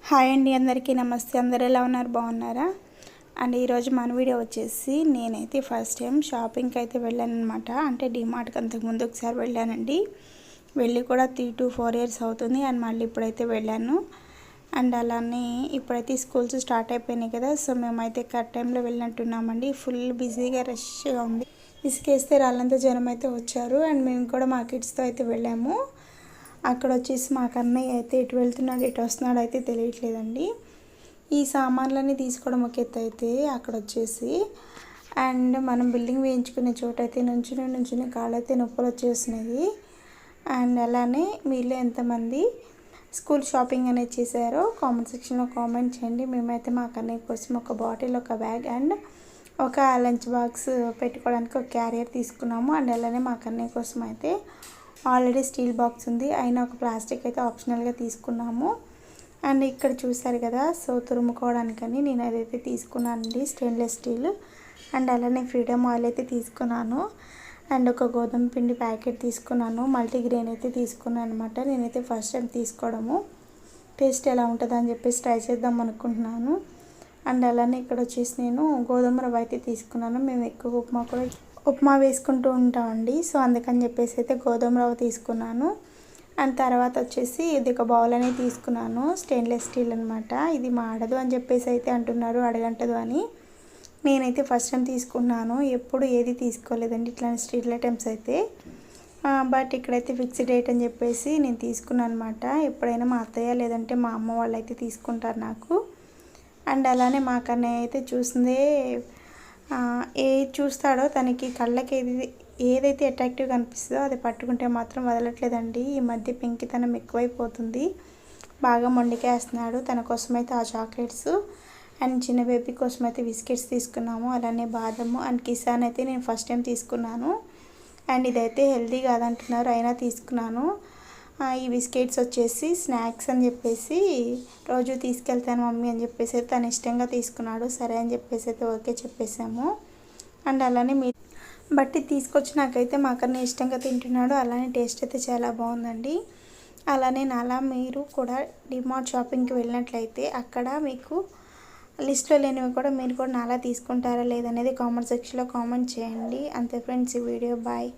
Hi అండి, అందరికీ నమస్తే. అందరు ఎలా ఉన్నారు? బాగున్నారా? అండ్ ఈరోజు మన వీడియో వచ్చేసి నేనైతే ఫస్ట్ టైం షాపింగ్కి అయితే వెళ్ళాను అనమాట. అంటే డిమార్ట్కి అంతకుముందు ఒకసారి వెళ్ళానండి. వెళ్ళి కూడా 3 to 4 years అవుతుంది. అండ్ మళ్ళీ ఇప్పుడైతే వెళ్ళాను. అండ్ అలానే ఇప్పుడైతే స్కూల్స్ స్టార్ట్ అయిపోయినాయి కదా, సో మేమైతే కరెక్ట్ టైంలో వెళ్ళినట్టున్నామండి. ఫుల్ బిజీగా రష్గా ఉంది. ఇసుకేస్తే రాళ్ళంతా జనం అయితే వచ్చారు. అండ్ మేము కూడా మా కిడ్స్తో అయితే వెళ్ళాము. అక్కడ వచ్చేసి మా కన్నయ్య అయితే ఎటు వెళ్తున్నాడు ఎటు వస్తున్నాడు అయితే తెలియట్లేదండి. ఈ సామాన్లన్నీ తీసుకోవడం ఒక ఎత్తు అయితే అక్కడ వచ్చేసి అండ్ మనం బిల్డింగ్ వేయించుకునే చోట అయితే నుంచుని కాళ్ళు అయితే నొప్పులు వచ్చేసినాయి. అండ్ అలానే మీలో ఎంతమంది స్కూల్ షాపింగ్ అనేది చేశారో కామెంట్ సెక్షన్లో కామెంట్ చేయండి. మేమైతే మా కన్నయ్య కోసం ఒక బాటిల్, ఒక బ్యాగ్ అండ్ ఒక లంచ్ బాక్స్ పెట్టుకోవడానికి ఒక క్యారియర్ తీసుకున్నాము. అండ్ అలానే మా కన్నయ్య కోసం అయితే ఆల్రెడీ స్టీల్ బాక్స్ ఉంది, అయినా ఒక ప్లాస్టిక్ అయితే ఆప్షనల్గా తీసుకున్నాము. అండ్ ఇక్కడ చూసారు కదా, సో తురుముకోవడానికని నేను అదైతే తీసుకున్నానండి, స్టెయిన్లెస్ స్టీల్. అండ్ అలానే ఫ్రీడమ్ ఆయిల్ అయితే తీసుకున్నాను. అండ్ ఒక గోధుమ పిండి ప్యాకెట్ తీసుకున్నాను. మల్టీగ్రెయిన్ అయితే తీసుకున్నాను అనమాట. నేనైతే ఫస్ట్ టైం తీసుకోవడము, టేస్ట్ ఎలా ఉంటుందో అని చెప్పేసి ట్రై చేద్దాం అనుకుంటున్నాను. అండ్ అలానే ఇక్కడ వచ్చేసి నేను గోధుమ రవ్వ అయితే తీసుకున్నాను. మేము ఎక్కువ ఉప్మా వేసుకుంటూ ఉంటామండి, సో అందుకని చెప్పేసి అయితే గోధుమ రవ్వ తీసుకున్నాను. అండ్ తర్వాత వచ్చేసి ఇది ఒక బౌల్ అనేది తీసుకున్నాను, స్టెయిన్లెస్ స్టీల్ అనమాట. ఇది మాడదు అని చెప్పేసి అయితే అంటున్నారు, అడగంటదు అని. నేనైతే ఫస్ట్ టైం తీసుకున్నాను, ఎప్పుడు ఏది తీసుకోలేదండి ఇట్లాంటి స్టీల్ ఐటమ్స్ అయితే. బట్ ఇక్కడైతే ఫిక్స్డ్ రేట్ అని చెప్పేసి నేను తీసుకున్నాను అనమాట. ఎప్పుడైనా మా అత్తయ్య లేదంటే మా అమ్మ వాళ్ళు అయితే తీసుకుంటారు నాకు. అండ్ అలానే మా కన్నయ్య అయితే చూసిందే ఏది చూస్తాడో తనకి కళ్ళకి ఏదైతే అట్రాక్టివ్గా అనిపిస్తుందో అది పట్టుకుంటే మాత్రం వదలట్లేదండి. ఈ మధ్య పెంకితనం ఎక్కువైపోతుంది, బాగా మొండికేస్తున్నాడు. తన కోసమైతే ఆ చాక్లెట్స్ అండ్ చిన్న బేబీ కోసం అయితే బిస్కెట్స్ తీసుకున్నాము. అలానే బాదము అండ్ కిసాన్ అయితే నేను ఫస్ట్ టైం తీసుకున్నాను. అండ్ ఇదైతే హెల్తీ కాదంటున్నారు, అయినా తీసుకున్నాను. ఈ బిస్కెట్స్ వచ్చేసి స్నాక్స్ అని చెప్పేసి రోజు తీసుకెళ్తాను మమ్మీ అని చెప్పేసి అయితే తను ఇష్టంగా తీసుకున్నాడు. సరే అని చెప్పేసి అయితే ఓకే చెప్పేసాము. అండ్ అలానే బట్టి తీసుకొచ్చి నాకైతే మా కన్నా ఇష్టంగా తింటున్నాడు. అలానే టేస్ట్ అయితే చాలా బాగుందండి. అలానే నాలా మీరు కూడా డిమార్ట్ షాపింగ్కి వెళ్ళినట్లయితే అక్కడ మీకు లిస్ట్లో లేనివి కూడా మీరు కూడా నాలా తీసుకుంటారా లేదనేది కామెంట్ సెక్షన్లో కామెంట్ చేయండి. అంతే ఫ్రెండ్స్, ఈ వీడియో బాయ్.